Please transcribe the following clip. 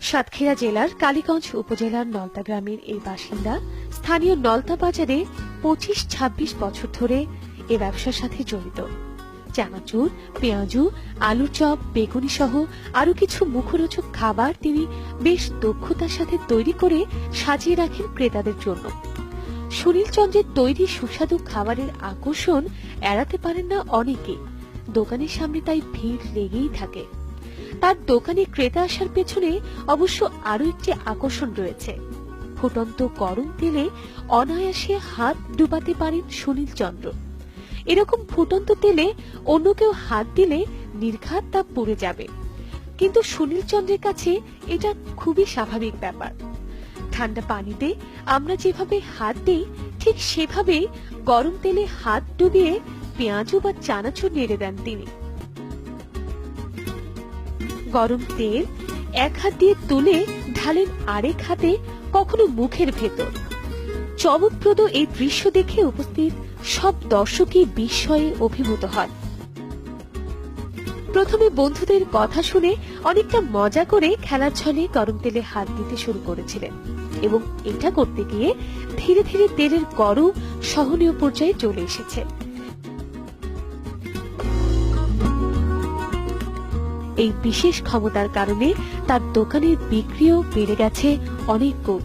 সাতক্ষীরা জেলার কালীগঞ্জ উপজেলার নলতা গ্রামের এই বাসিন্দা স্থানীয় নলতা বাজারে ২৫-২৬ বছর ধরে এ ব্যবসার সাথে জড়িত। চানাচুর, পেঁয়াজু, আলুর চপ, বেগুনি সহ আরো কিছু মুখরোচক খাবার তিনি বেশ দক্ষতার সাথে তৈরি করে সাজিয়ে রাখেন ক্রেতাদের জন্য। সুনীল চন্দ্রের তৈরি সুস্বাদু খাবারের আকর্ষণ এড়াতে পারেন না অনেকে। দোকানের সামনে তাই ভিড় লেগেই থাকে। তার দোকানে ক্রেতা আসার পেছনে অবশ্য আরো একটি আকর্ষণ রয়েছে। ফুটন্ত গরম তেলে অনায়াসে হাত ডুবাতে পারেন সুনীল চন্দ্র। এরকম ফুটন্ত তেলে অন্য কেউ হাত দিলে নির্ঘাত তা পুড়ে যাবে, কিন্তু সুনীল চন্দ্রের কাছে এটা খুবই স্বাভাবিক ব্যাপার। ঠান্ডা পানিতে আমরা যেভাবে হাত দিই ঠিক সেভাবেই গরম তেলে হাত ডুবিয়ে পেঁয়াজু বা চানাচুর নেড়ে দেন তিনি। গরম তেল এক হাত দিয়ে তুলে ঢালেন আরেক হাতে, কখনো মুখের ভেতর। চমকপ্রদ এই দৃশ্য দেখে উপস্থিত সব দর্শকই বিস্ময়ে অভিভূত হন। প্রথমে বন্ধুদের কথা শুনে অনেকটা মজা করে খেলার ছলে গরম তেলে হাত দিতে শুরু করেছিলেন এবং এটা করতে গিয়ে ধীরে ধীরে তেলের গরম সহনীয় পর্যায়ে চলে এসেছে। এই বিশেষ ক্ষমতার কারণে তার দোকানের বিক্রিও বেড়ে গেছে অনেক গুণ।